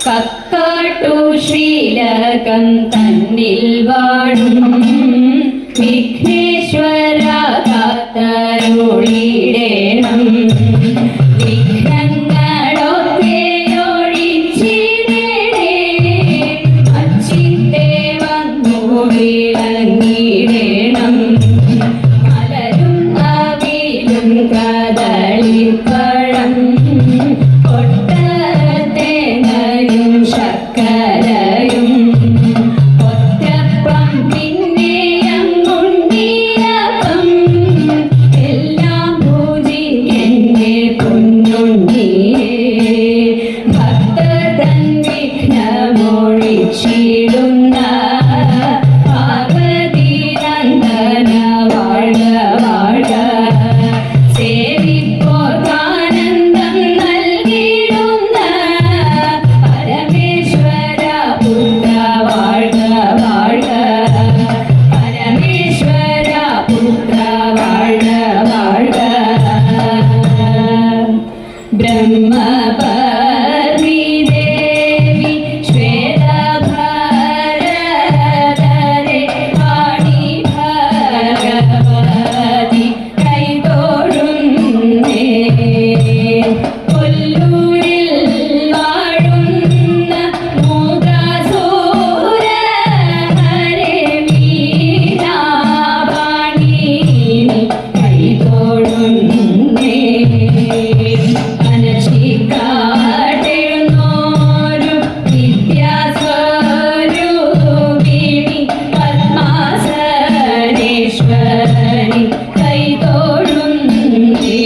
കക്കാട്ടു ശ്രീലകം തന്നിൽ വാഴും വിഘ്നേശ്വര കാത്തരുളിടേണം. വിഘ്നങ്ങളൊക്കെ ഒഴിച്ചിടണേ, അച്ചിത്തെ വന്നു വിളങ്ങിടേണം. മലരും അവിലും കദളിപ്പഴം കൊട്ടത്തേങ്ങയും ശർക്കരയും ഒറ്റപ്പം പിന്നെയങ്ങുണ്ടിയപ്പം എല്ലാം പൂജിക്കെന്നെ പൊന്നുണ്ണിയേ. ഭക്തതൻ വിഘ്നമൊഴിച്ചിടുന്ന പാർവതി നന്ദന വാഴ വാഴ. സേവിപ്പോർക്കാനന്ദം നൽകിടുന്ന പരമേശ്വര പുത്ര വാഴ വാഴ. പരമേശ്വര പുത്ര വാഴ വാഴ. ബ്രഹ്മപത്നി ദേവി ശ്വേതഭാരതരെ വാണി ഭഗവതി കൈതൊഴുന്നേ. കൊല്ലൂരിൽ വാഴുന്ന മൂകാസുര ഹരേ വീണാവാണി കൈതൊഴുന്നേ. അനശിക്കാട്ടെഴുന്നോരു വിദ്യാസ്വരൂപിണി പത്മാസനേശ്വരി കൈതൊഴുന്നേ.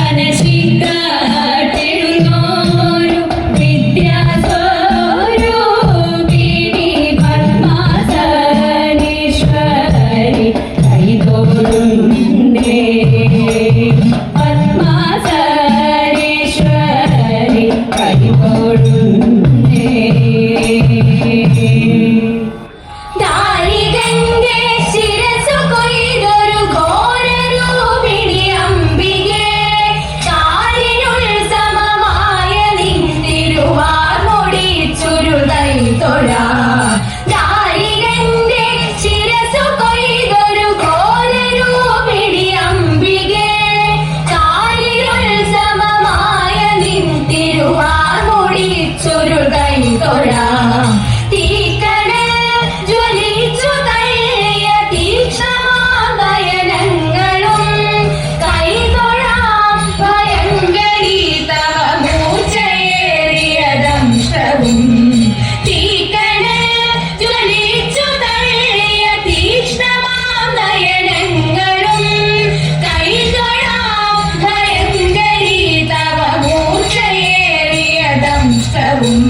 അനശിക്കാട്ടെഴുന്നോരു വിദ്യാസ്വരൂപിണി പത്മാസനേശ്വരി കൈതൊഴുന്നേ. പത്മാസനേശ്വരി കൈതൊഴുന്നേ. ദാരികന്റെ ശിരസ്സു കൊയ്തൊരു ഘോരരൂപിണി അംബികേ, കാലിനുത്സവമായ നിൻ തിരുവാർമുടി ചുരുളൈ തൊഴാം. ദാരികന്റെ ശിരസ്സു കൊയ്തൊരു ഘോരരൂപിണി അംബികേ, കാലിനുത്സവമായ നിൻ തിരുവാർമുടി ചുരുളൈ തൊഴാം. തീക്കണൽ ജ്വലിച്ചു തള്ളിയ തീക്ഷണമാനയനങ്ങളും കൈതൊഴാം. ഭയങ്കരീ തവ മൂർച്ചയേറിയ ദംശവും. തീക്കണൽ ജ്വലിച്ചു തള്ളിയ തീക്ഷ്ണമാനയനങ്ങളും കൈതൊഴാം. ഭയങ്കരീ തവ മൂർച്ചയേറിയ ദംശവും.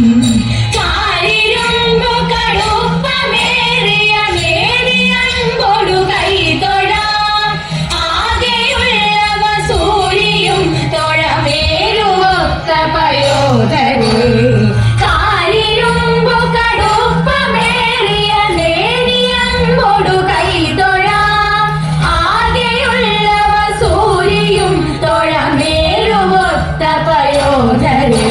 കാലിരുമ്പു കടുപ്പമേറിയ മേനിയൻകൊടു കൈതൊഴാം. ആകെയുള്ളവ സൂര്യയും തൊഴമേലുവൊത്ത പയോധരേ. കാലിരുമ്പു കടുപ്പമേറിയ മേനിയൻകൊടു കൈതൊഴാം. ആകെയുള്ളവ സൂര്യയും തൊഴമേലുവൊത്ത പയോധരേ.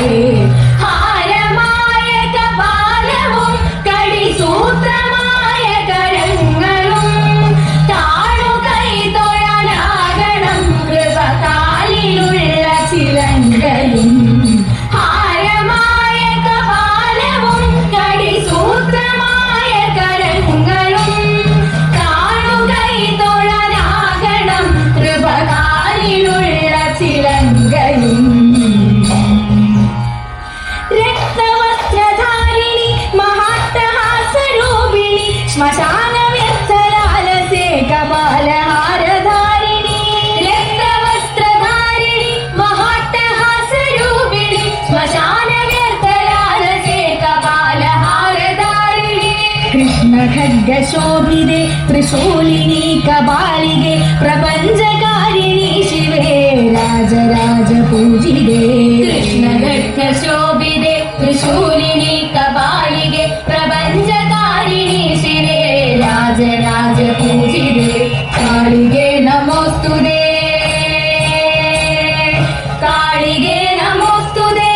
ഹാരമായ കപാലവും കടിസൂത്രമായ കരങ്ങളും താണു കൈതൊഴാനാകണം കൃപകാലിലുള്ള ചിലങ്കയും. ഹാരമായ കപാലവും കടിസൂത്രമായ കരങ്ങളും താണു കൈതൊഴാനാകണം കൃപകാലിലുള്ള ചിലങ്കയും. രക്തവസ്ത്രധാരിണി മഹാട്ടഹാസരൂപിണി ശ്മശാനവ്യർത്ഥലാലസേ കപാലഹാരധാരിണി. രക്തവസ്ത്രധാരിണി മഹാട്ടഹാസരൂപിണി ശ്മശാനവ്യർത്ഥലാലസേ കപാലഹാരധാരിണി. കൃഷ്ണഖഡ്ഗശോഭിതേ ത്രിശൂലിനി കപാലികേ പ്രപഞ്ചകാരിണി ശിവേ രാജരാജപൂജിതേ. കൃഷ്ണഖഡ്ഗശോഭിതേ ത്രിശൂലിനി കപാലികേ പ്രപഞ്ചകാരിണി ശിവേ രാജരാജപൂജിതേ. കാളികേ നമോസ്തുതേ, കാളികേ നമോസ്തുതേ.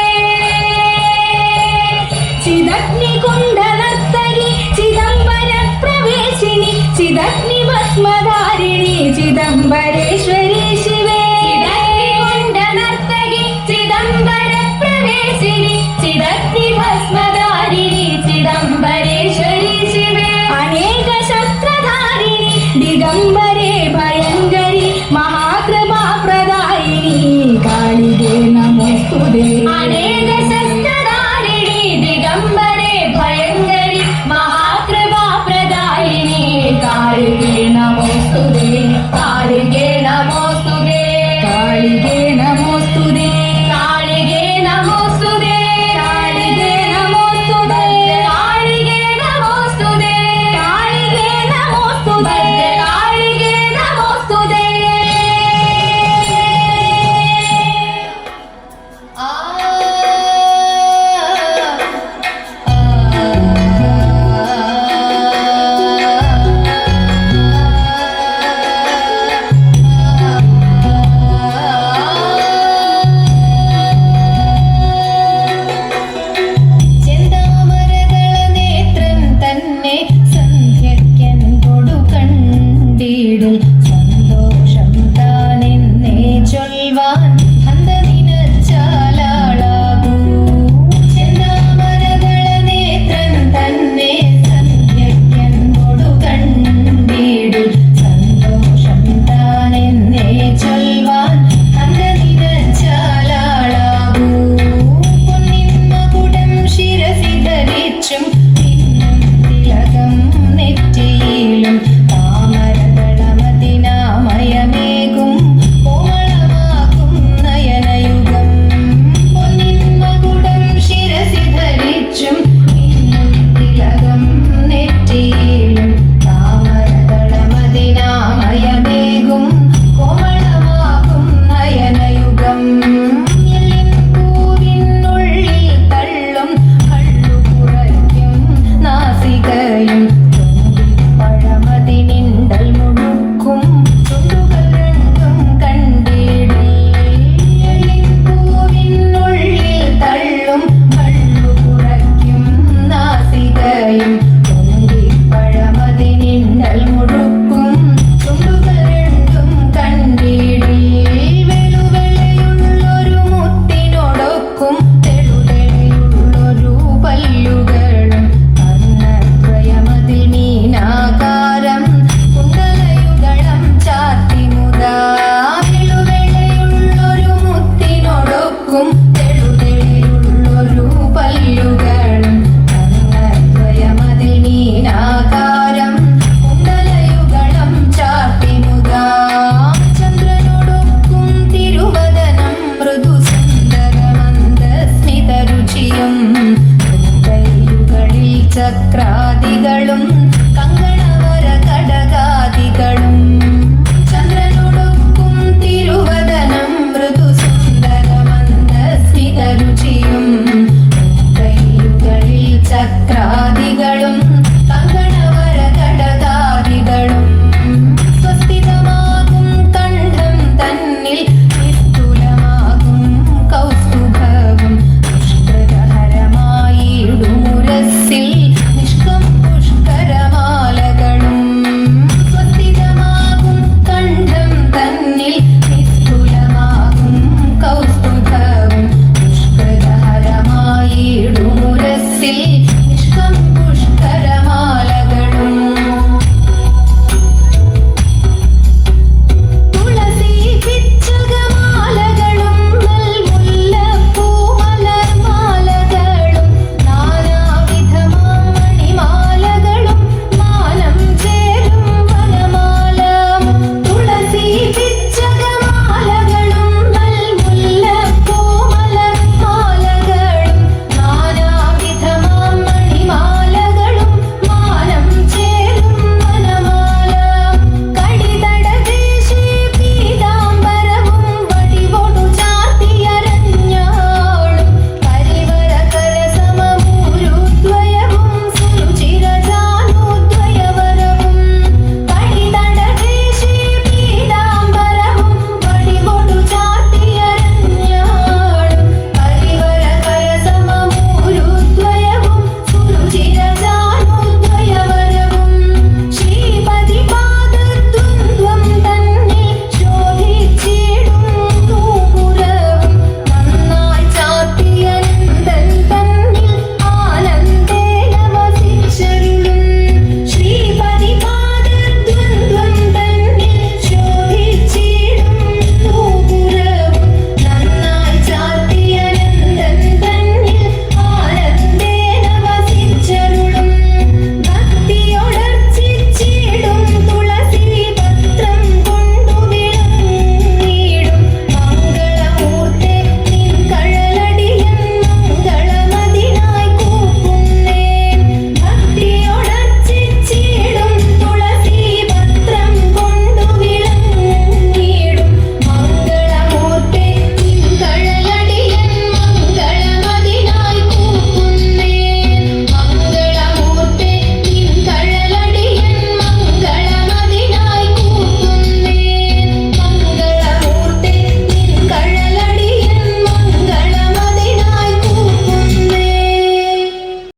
ഭസ്മധാരിണി ചിദംബരേശ്വരി ശിവേ ചിദഗ്നികുണ്ഡ നർത്തകി ചിദംബര പ്രവേശിനി ചിദഗ്നി ഭസ്മധാരിണി ചിദംബരേശ്വരി ശിവേ അനേക ശസ്ത്രധാരിണി ദിഗംബരേ ഭയങ്കരി മഹാകൃപാ പ്രദായിനി കാളികേ നമോസ്തുതേ